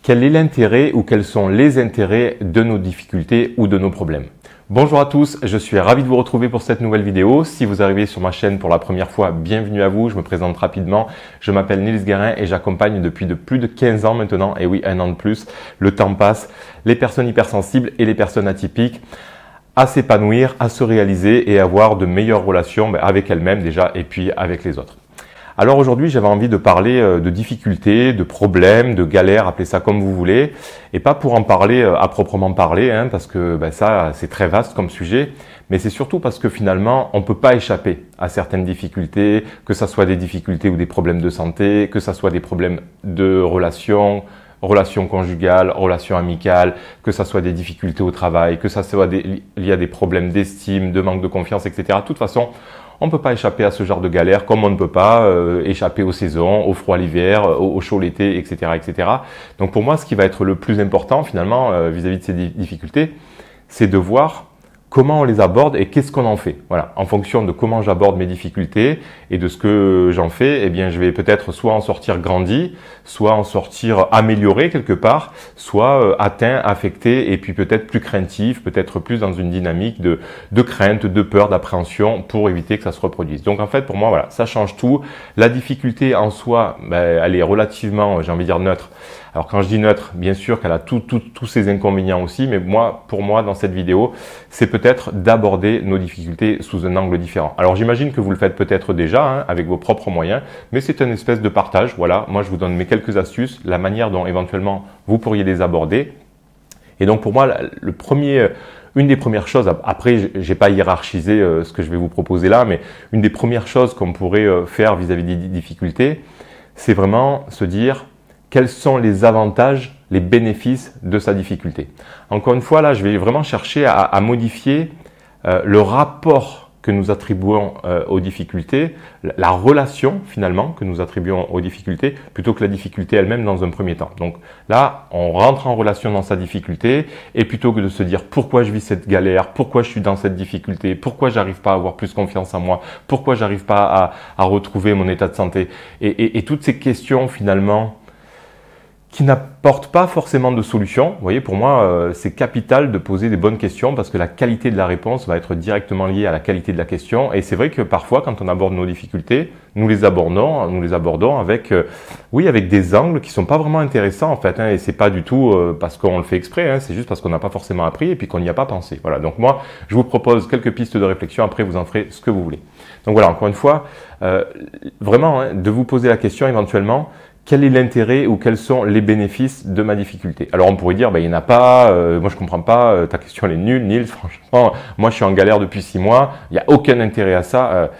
Quel est l'intérêt ou quels sont les intérêts de nos difficultés ou de nos problèmes? Bonjour à tous, je suis ravi de vous retrouver pour cette nouvelle vidéo. Si vous arrivez sur ma chaîne pour la première fois, bienvenue à vous. Je me présente rapidement. Je m'appelle Nils Guérin et j'accompagne depuis de plus de 15 ans maintenant, et oui, un an de plus. Le temps passe. Les personnes hypersensibles et les personnes atypiques à s'épanouir, à se réaliser et avoir de meilleures relations avec elles-mêmes déjà et puis avec les autres. Alors aujourd'hui, j'avais envie de parler de difficultés, de problèmes, de galères, appelez ça comme vous voulez, et pas pour en parler à proprement parler, parce que ça, c'est très vaste comme sujet, mais c'est surtout parce que finalement, on ne peut pas échapper à certaines difficultés, que ça soit des difficultés ou des problèmes de santé, que ça soit des problèmes de relations conjugales, relations amicales, que ça soit des difficultés au travail, que ça soit lié à des problèmes d'estime, de manque de confiance, etc. De toute façon, on ne peut pas échapper à ce genre de galère, comme on ne peut pas échapper aux saisons, au froid l'hiver, au chaud l'été, etc., etc. Donc pour moi, ce qui va être le plus important finalement vis-à-vis de ces difficultés, c'est de voir comment on les aborde et qu'est-ce qu'on en fait. Voilà, en fonction de comment j'aborde mes difficultés et de ce que j'en fais, eh bien, je vais peut-être soit en sortir grandi, soit en sortir amélioré quelque part, soit atteint, affecté et puis peut-être plus craintif, peut-être plus dans une dynamique de crainte, de peur, d'appréhension pour éviter que ça se reproduise. Donc en fait, pour moi, voilà, ça change tout. La difficulté en soi, elle est relativement, j'ai envie de dire, neutre. Alors quand je dis neutre, bien sûr qu'elle a tous ses inconvénients aussi, mais pour moi, dans cette vidéo, c'est peut-être d'aborder nos difficultés sous un angle différent. Alors j'imagine que vous le faites peut-être déjà avec vos propres moyens, mais c'est une espèce de partage. Voilà, moi je vous donne mes quelques astuces, la manière dont éventuellement vous pourriez les aborder. Et donc pour moi, une des premières choses, après j'ai pas hiérarchisé ce que je vais vous proposer là, mais une des premières choses qu'on pourrait faire vis-à-vis des difficultés, c'est vraiment se dire quels sont les avantages, les bénéfices de sa difficulté. Encore une fois, là, je vais vraiment chercher à modifier le rapport que nous attribuons aux difficultés, la relation finalement que nous attribuons aux difficultés, plutôt que la difficulté elle-même dans un premier temps. Donc là, on rentre en relation dans sa difficulté et plutôt que de se dire pourquoi je vis cette galère, pourquoi je suis dans cette difficulté, pourquoi j'arrive pas à avoir plus confiance en moi, pourquoi j'arrive pas à retrouver mon état de santé et toutes ces questions finalement qui n'apportent pas forcément de solution. Vous voyez, pour moi, c'est capital de poser des bonnes questions parce que la qualité de la réponse va être directement liée à la qualité de la question. Et c'est vrai que parfois, quand on aborde nos difficultés, nous les abordons avec, avec des angles qui sont pas vraiment intéressants en fait. Et c'est pas du tout parce qu'on le fait exprès. C'est juste parce qu'on n'a pas forcément appris et puis qu'on n'y a pas pensé. Voilà. Donc moi, je vous propose quelques pistes de réflexion. Après, vous en ferez ce que vous voulez. Donc voilà. Encore une fois, vraiment, de vous poser la question éventuellement. Quel est l'intérêt ou quels sont les bénéfices de ma difficulté? Alors on pourrait dire, il n'y en a pas, moi je comprends pas, ta question elle est nulle, Nils, franchement, moi je suis en galère depuis 6 mois, il n'y a aucun intérêt à ça.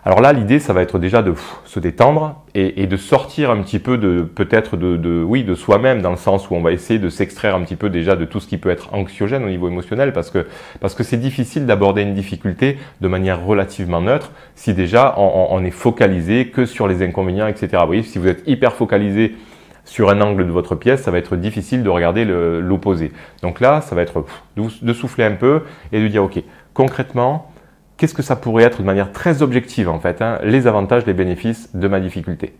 Alors là, l'idée, ça va être déjà de se détendre et de sortir un petit peu de soi-même, dans le sens où on va essayer de s'extraire un petit peu déjà de tout ce qui peut être anxiogène au niveau émotionnel, parce que c'est difficile d'aborder une difficulté de manière relativement neutre si déjà on est focalisé que sur les inconvénients, etc. Vous voyez, si vous êtes hyper focalisé sur un angle de votre pièce, ça va être difficile de regarder l'opposé. Donc là, ça va être de souffler un peu et de dire, ok, concrètement, qu'est-ce que ça pourrait être de manière très objective en fait, les avantages, les bénéfices de ma difficulté.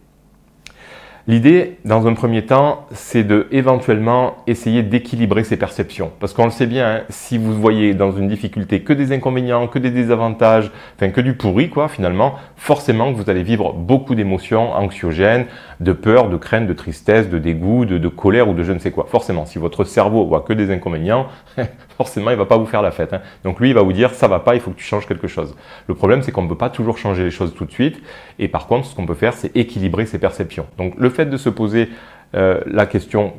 L'idée, dans un premier temps, c'est de éventuellement essayer d'équilibrer ses perceptions. Parce qu'on le sait bien, si vous voyez dans une difficulté que des inconvénients, que des désavantages, que du pourri finalement, forcément que vous allez vivre beaucoup d'émotions anxiogènes, de peur, de crainte, de tristesse, de dégoût, de colère ou de je ne sais quoi. Forcément, si votre cerveau voit que des inconvénients, forcément il va pas vous faire la fête. Donc lui, il va vous dire ça va pas, il faut que tu changes quelque chose. Le problème, c'est qu'on ne peut pas toujours changer les choses tout de suite. Et par contre, ce qu'on peut faire, c'est équilibrer ses perceptions. Donc le fait de se poser la question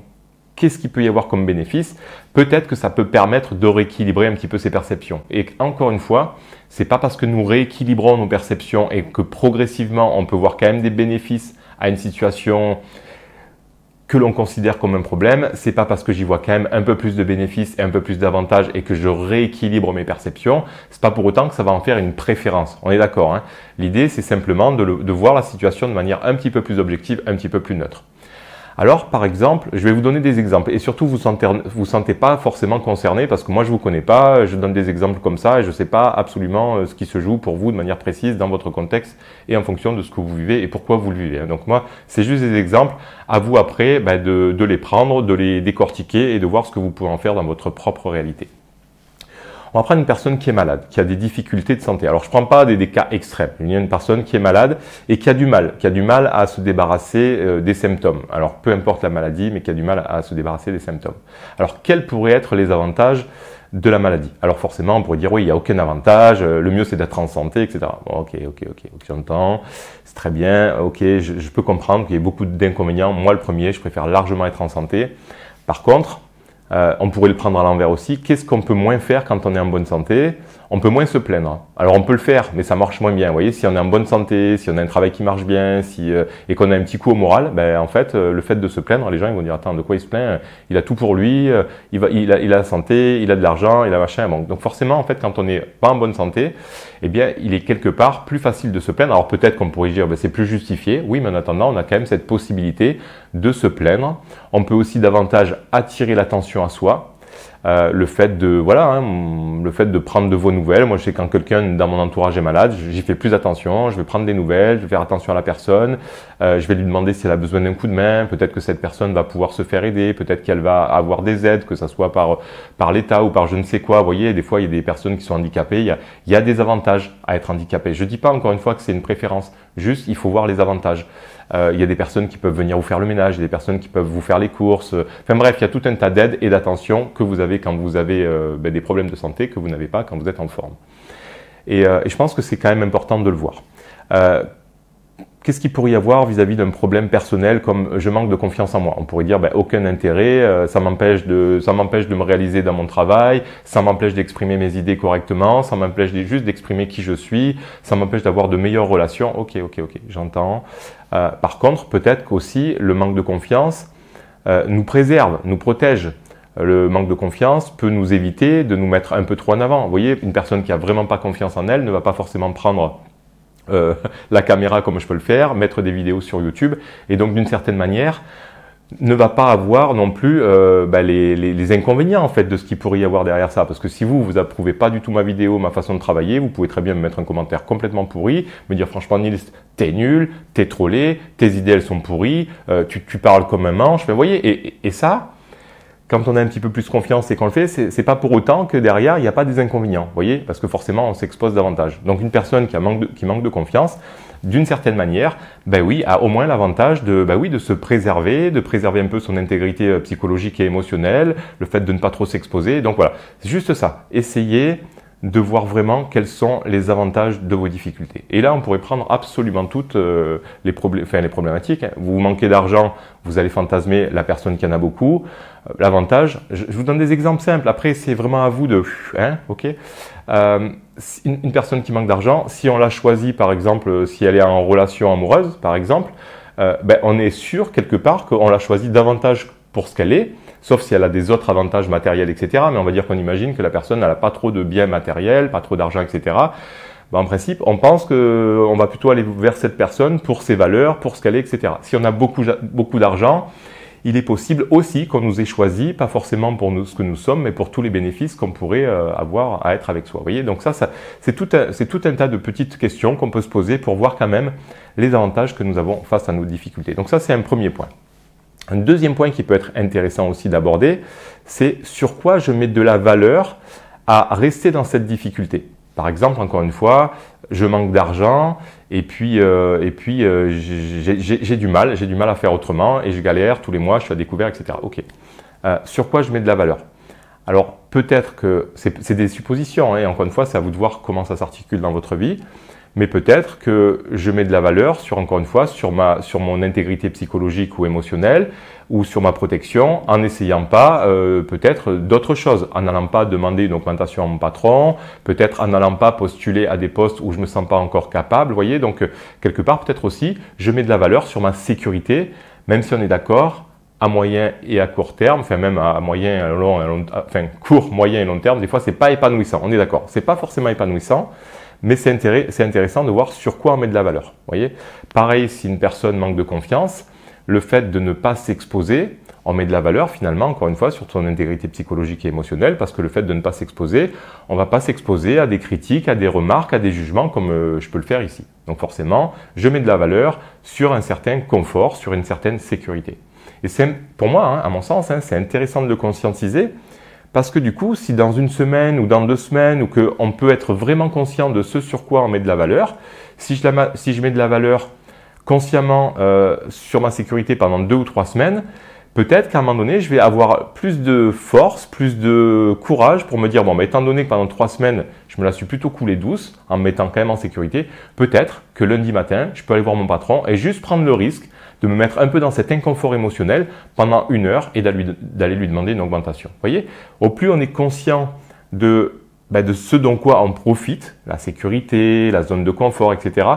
qu'est-ce qu'il peut y avoir comme bénéfice, peut-être que ça peut permettre de rééquilibrer un petit peu ses perceptions. Et encore une fois, c'est pas parce que nous rééquilibrons nos perceptions et que progressivement on peut voir quand même des bénéfices à une situation que l'on considère comme un problème, c'est pas parce que j'y vois quand même un peu plus de bénéfices et un peu plus d'avantages et que je rééquilibre mes perceptions, c'est pas pour autant que ça va en faire une préférence. On est d'accord, L'idée, c'est simplement de voir la situation de manière un petit peu plus objective, un petit peu plus neutre. Alors, par exemple, je vais vous donner des exemples et surtout vous sentez pas forcément concerné parce que moi je vous connais pas, je donne des exemples comme ça et je sais pas absolument ce qui se joue pour vous de manière précise dans votre contexte et en fonction de ce que vous vivez et pourquoi vous le vivez. Donc moi, c'est juste des exemples. À vous après de les prendre, de les décortiquer et de voir ce que vous pouvez en faire dans votre propre réalité. On va prendre une personne qui est malade, qui a des difficultés de santé. Alors, je ne prends pas des cas extrêmes. Il y a une personne qui est malade et qui a du mal à se débarrasser des symptômes. Alors, peu importe la maladie, mais qui a du mal à se débarrasser des symptômes. Alors, quels pourraient être les avantages de la maladie? Alors, forcément, on pourrait dire, oui, il n'y a aucun avantage, le mieux c'est d'être en santé, etc. Bon, ok, j'entends, c'est très bien, ok, je peux comprendre qu'il y ait beaucoup d'inconvénients. Moi, le premier, je préfère largement être en santé. Par contre, on pourrait le prendre à l'envers aussi. Qu'est-ce qu'on peut moins faire quand on est en bonne santé? On peut moins se plaindre. Alors on peut le faire, mais ça marche moins bien. Vous voyez, si on est en bonne santé, si on a un travail qui marche bien, et qu'on a un petit coup au moral, en fait, le fait de se plaindre, les gens ils vont dire attends, de quoi il se plaint? Il a tout pour lui, il a la santé, il a de l'argent, il a machin. Bon, donc forcément, en fait, quand on n'est pas en bonne santé, eh bien, il est quelque part plus facile de se plaindre. Alors peut-être qu'on pourrait dire c'est plus justifié. Oui, mais en attendant, on a quand même cette possibilité de se plaindre. On peut aussi davantage attirer l'attention à soi. Le fait de prendre de vos nouvelles. Moi, je sais quand quelqu'un dans mon entourage est malade, j'y fais plus attention. Je vais prendre des nouvelles, je vais faire attention à la personne. Je vais lui demander si elle a besoin d'un coup de main. Peut-être que cette personne va pouvoir se faire aider. Peut-être qu'elle va avoir des aides, que ça soit par l'État ou par je ne sais quoi. Vous voyez, des fois, il y a des personnes qui sont handicapées. Il y a des avantages à être handicapé. Je dis pas encore une fois que c'est une préférence. Juste, il faut voir les avantages. Il y a des personnes qui peuvent venir vous faire le ménage, il y a des personnes qui peuvent vous faire les courses. Enfin bref, il y a tout un tas d'aides et d'attention que vous avez quand vous avez des problèmes de santé que vous n'avez pas quand vous êtes en forme. Et je pense que c'est quand même important de le voir. Qu'est-ce qu'il pourrait y avoir vis-à-vis d'un problème personnel comme je manque de confiance en moi? On pourrait dire aucun intérêt, ça m'empêche de me réaliser dans mon travail, ça m'empêche d'exprimer mes idées correctement, ça m'empêche juste d'exprimer qui je suis, ça m'empêche d'avoir de meilleures relations. Ok, j'entends. Par contre, peut-être qu'aussi le manque de confiance nous préserve, nous protège. Le manque de confiance peut nous éviter de nous mettre un peu trop en avant. Vous voyez, une personne qui a vraiment pas confiance en elle ne va pas forcément prendre la caméra comme je peux le faire, mettre des vidéos sur YouTube et donc d'une certaine manière ne va pas avoir non plus les inconvénients en fait de ce qu'il pourrait y avoir derrière ça, parce que si vous approuvez pas du tout ma vidéo, ma façon de travailler, vous pouvez très bien me mettre un commentaire complètement pourri, me dire franchement Nils, t'es nul, t'es trollé, tes idées elles sont pourries, tu parles comme un manche, vous voyez, et ça, quand on a un petit peu plus confiance et qu'on le fait, c'est pas pour autant que derrière, il n'y a pas des inconvénients, vous voyez, parce que forcément, on s'expose davantage. Donc, une personne qui manque de confiance, d'une certaine manière, a au moins l'avantage de se préserver, de préserver un peu son intégrité psychologique et émotionnelle, le fait de ne pas trop s'exposer. Donc voilà, c'est juste ça. Essayez de voir vraiment quels sont les avantages de vos difficultés. Et là, on pourrait prendre absolument toutes les problématiques. Vous manquez d'argent, vous allez fantasmer la personne qui en a beaucoup. L'avantage, je vous donne des exemples simples. Après, c'est vraiment à vous de... Une personne qui manque d'argent, si on l'a choisie, par exemple, si elle est en relation amoureuse, par exemple, on est sûr quelque part qu'on l'a choisie davantage pour ce qu'elle est, sauf si elle a des autres avantages matériels, etc. Mais on va dire qu'on imagine que la personne n'a pas trop de biens matériels, pas trop d'argent, etc. En principe, on pense qu'on va plutôt aller vers cette personne pour ses valeurs, pour ce qu'elle est, etc. Si on a beaucoup d'argent, il est possible aussi qu'on nous ait choisi, pas forcément pour ce que nous sommes, mais pour tous les bénéfices qu'on pourrait avoir à être avec soi. Vous voyez, donc ça c'est tout un tas de petites questions qu'on peut se poser pour voir quand même les avantages que nous avons face à nos difficultés. Donc ça, c'est un premier point. Un deuxième point qui peut être intéressant aussi d'aborder, c'est sur quoi je mets de la valeur à rester dans cette difficulté. Par exemple, encore une fois, je manque d'argent et puis j'ai du mal à faire autrement et je galère tous les mois, je suis à découvert, etc. Ok. Sur quoi je mets de la valeur? Alors peut-être que c'est des suppositions, hein, encore une fois, c'est à vous de voir comment ça s'articule dans votre vie. Mais peut-être que je mets de la valeur encore une fois, sur mon intégrité psychologique ou émotionnelle ou sur ma protection en n'essayant pas peut-être d'autres choses, en n'allant pas demander une augmentation à mon patron, peut-être en n'allant pas postuler à des postes où je me sens pas encore capable, vous voyez. Donc quelque part peut-être aussi, je mets de la valeur sur ma sécurité, même si on est d'accord, à moyen et à court terme, enfin même à moyen, court, moyen et long terme, des fois c'est pas épanouissant, on est d'accord, c'est pas forcément épanouissant. Mais c'est intéressant de voir sur quoi on met de la valeur. Voyez, pareil, si une personne manque de confiance, le fait de ne pas s'exposer, on met de la valeur finalement, encore une fois, sur son intégrité psychologique et émotionnelle, parce que le fait de ne pas s'exposer, on ne va pas s'exposer à des critiques, à des remarques, à des jugements comme je peux le faire ici. Donc forcément, je mets de la valeur sur un certain confort, sur une certaine sécurité. Et c'est, pour moi, à mon sens, c'est intéressant de le conscientiser, parce que du coup, si dans une semaine ou dans 2 semaines, ou qu'on peut être vraiment conscient de ce sur quoi on met de la valeur, si je mets de la valeur consciemment sur ma sécurité pendant 2 ou 3 semaines, peut-être qu'à un moment donné, je vais avoir plus de force, plus de courage pour me dire, bon, étant donné que pendant 3 semaines, je me la suis plutôt coulée douce, en me mettant quand même en sécurité, peut-être que lundi matin, je peux aller voir mon patron et juste prendre le risque de me mettre un peu dans cet inconfort émotionnel pendant 1 heure et d'aller lui demander une augmentation. Vous voyez, au plus on est conscient de ce dont quoi on profite, la sécurité, la zone de confort, etc.,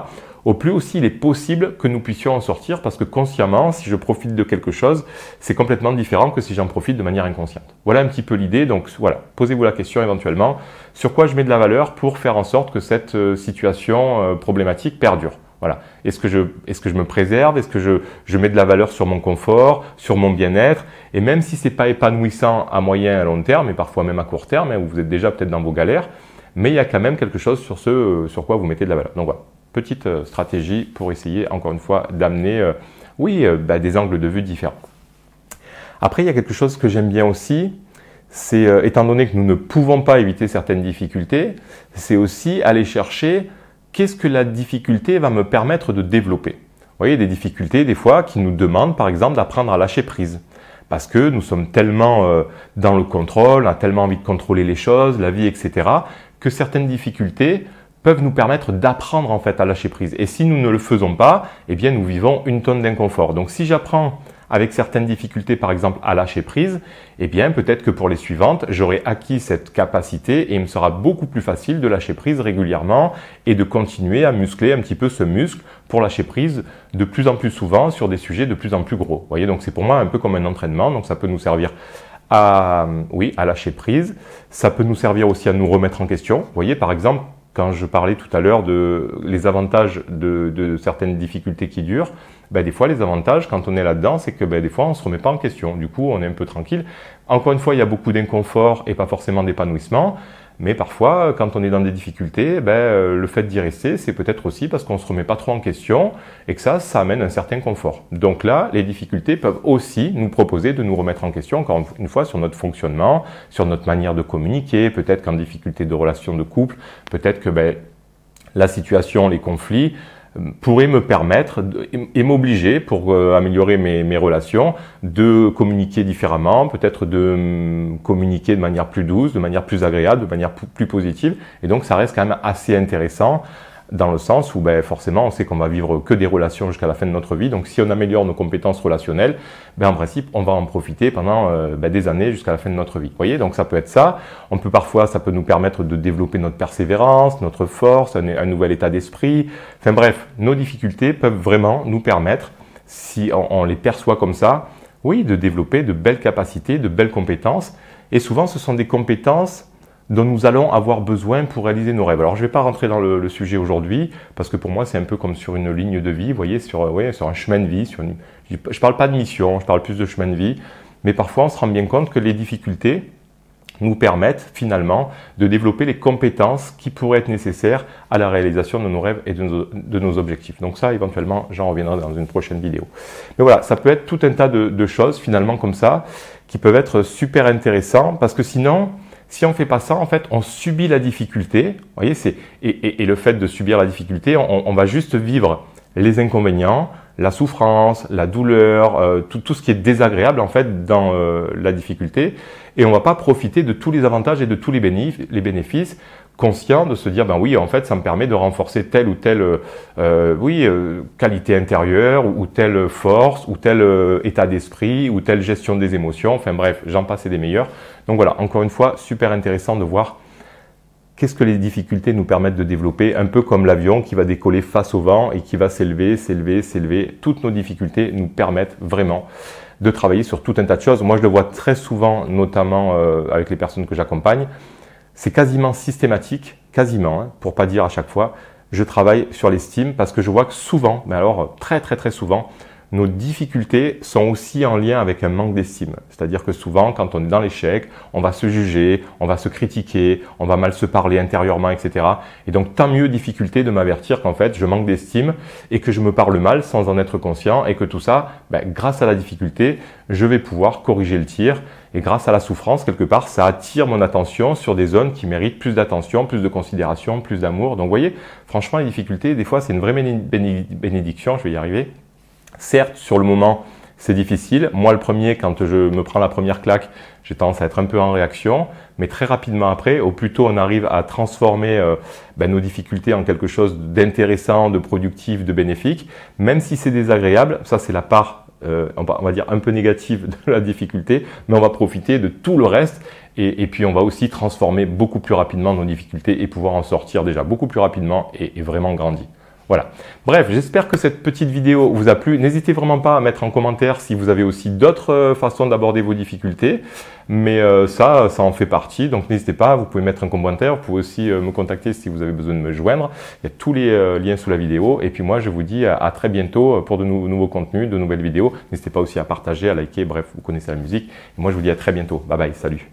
au plus aussi il est possible que nous puissions en sortir parce que consciemment, si je profite de quelque chose, c'est complètement différent que si j'en profite de manière inconsciente. Voilà un petit peu l'idée. Donc voilà, posez-vous la question éventuellement, sur quoi je mets de la valeur pour faire en sorte que cette situation problématique perdure. Voilà. Est-ce que je me préserve? Est-ce que je mets de la valeur sur mon confort, sur mon bien-être? Et même si c'est pas épanouissant à moyen et à long terme, et parfois même à court terme, où vous êtes déjà peut-être dans vos galères, mais il y a quand même quelque chose sur quoi vous mettez de la valeur. Donc voilà. Petite stratégie pour essayer, encore une fois, d'amener des angles de vue différents. Après, il y a quelque chose que j'aime bien aussi, c'est, étant donné que nous ne pouvons pas éviter certaines difficultés, c'est aussi aller chercher qu'est-ce que la difficulté va me permettre de développer. Vous voyez, des difficultés, des fois, qui nous demandent, par exemple, d'apprendre à lâcher prise. Parce que nous sommes tellement dans le contrôle, on a tellement envie de contrôler les choses, la vie, etc., que certaines difficultés peuvent nous permettre d'apprendre en fait à lâcher prise. Et si nous ne le faisons pas, eh bien nous vivons une tonne d'inconfort. Donc si j'apprends avec certaines difficultés par exemple à lâcher prise, eh bien peut-être que pour les suivantes, j'aurai acquis cette capacité et il me sera beaucoup plus facile de lâcher prise régulièrement et de continuer à muscler un petit peu ce muscle pour lâcher prise de plus en plus souvent sur des sujets de plus en plus gros. Vous voyez, donc c'est pour moi un peu comme un entraînement, donc ça peut nous servir à lâcher prise. Ça peut nous servir aussi à nous remettre en question. Vous voyez, par exemple, quand je parlais tout à l'heure de les avantages de certaines difficultés qui durent, des fois les avantages quand on est là-dedans, c'est que des fois on ne se remet pas en question. Du coup, on est un peu tranquille. Encore une fois, il y a beaucoup d'inconfort et pas forcément d'épanouissement. Mais parfois, quand on est dans des difficultés, le fait d'y rester, c'est peut-être aussi parce qu'on ne se remet pas trop en question et que ça amène un certain confort. Donc là, les difficultés peuvent aussi nous proposer de nous remettre en question, encore une fois, sur notre fonctionnement, sur notre manière de communiquer, peut-être qu'en difficulté de relation de couple, peut-être que la situation, les conflits, pourrait me permettre et m'obliger, pour améliorer mes relations, de communiquer différemment, peut-être de communiquer de manière plus douce, de manière plus agréable, de manière plus positive. Et donc, ça reste quand même assez intéressant dans le sens où forcément, on sait qu'on va vivre que des relations jusqu'à la fin de notre vie. Donc, si on améliore nos compétences relationnelles, en principe, on va en profiter pendant des années jusqu'à la fin de notre vie. Vous voyez, donc ça peut être ça. Ça peut nous permettre de développer notre persévérance, notre force, un nouvel état d'esprit. Enfin bref, nos difficultés peuvent vraiment nous permettre, si on les perçoit comme ça, de développer de belles capacités, de belles compétences. Et souvent, ce sont des compétences dont nous allons avoir besoin pour réaliser nos rêves. Alors, je ne vais pas rentrer dans le sujet aujourd'hui, parce que pour moi, c'est un peu comme sur une ligne de vie, vous voyez, sur un chemin de vie. Je ne parle pas de mission, je parle plus de chemin de vie, mais parfois, on se rend bien compte que les difficultés nous permettent finalement de développer les compétences qui pourraient être nécessaires à la réalisation de nos rêves et de nos objectifs. Donc ça, éventuellement, j'en reviendrai dans une prochaine vidéo. Mais voilà, ça peut être tout un tas de choses, finalement, comme ça, qui peuvent être super intéressants, parce que sinon, si on ne fait pas ça, en fait, on subit la difficulté. Vous voyez, et le fait de subir la difficulté, on va juste vivre les inconvénients, la souffrance, la douleur, tout ce qui est désagréable en fait dans la difficulté, et on ne va pas profiter de tous les avantages et de tous les bénéfices, conscient de se dire oui, en fait, ça me permet de renforcer telle ou telle qualité intérieure ou telle force ou tel état d'esprit ou telle gestion des émotions. Enfin bref, j'en passe et des meilleurs. Donc voilà, encore une fois, super intéressant de voir qu'est-ce que les difficultés nous permettent de développer, un peu comme l'avion qui va décoller face au vent et qui va s'élever, s'élever, s'élever. Toutes nos difficultés nous permettent vraiment de travailler sur tout un tas de choses. Moi, je le vois très souvent, notamment avec les personnes que j'accompagne. C'est quasiment systématique, quasiment, pour pas dire à chaque fois, je travaille sur l'estime parce que je vois que souvent, mais alors très très très souvent, nos difficultés sont aussi en lien avec un manque d'estime. C'est-à-dire que souvent, quand on est dans l'échec, on va se juger, on va se critiquer, on va mal se parler intérieurement, etc. Et donc, tant mieux difficulté de m'avertir qu'en fait, je manque d'estime et que je me parle mal sans en être conscient et que tout ça, grâce à la difficulté, je vais pouvoir corriger le tir. Et grâce à la souffrance, quelque part, ça attire mon attention sur des zones qui méritent plus d'attention, plus de considération, plus d'amour. Donc, vous voyez, franchement, les difficultés, des fois, c'est une vraie bénédiction. Je vais y arriver. Certes, sur le moment, c'est difficile. Moi, le premier, quand je me prends la première claque, j'ai tendance à être un peu en réaction. Mais très rapidement après, au plus tôt on arrive à transformer nos difficultés en quelque chose d'intéressant, de productif, de bénéfique, même si c'est désagréable, ça c'est la part on va dire un peu négative de la difficulté, mais on va profiter de tout le reste et puis on va aussi transformer beaucoup plus rapidement nos difficultés et pouvoir en sortir déjà beaucoup plus rapidement et vraiment grandir. Voilà. Bref, j'espère que cette petite vidéo vous a plu. N'hésitez vraiment pas à mettre en commentaire si vous avez aussi d'autres façons d'aborder vos difficultés. Mais ça en fait partie. Donc n'hésitez pas, vous pouvez mettre un commentaire. Vous pouvez aussi me contacter si vous avez besoin de me joindre. Il y a tous les liens sous la vidéo. Et puis moi, je vous dis à très bientôt pour de nouveaux contenus, de nouvelles vidéos. N'hésitez pas aussi à partager, à liker. Bref, vous connaissez la musique. Et moi, je vous dis à très bientôt. Bye bye, salut.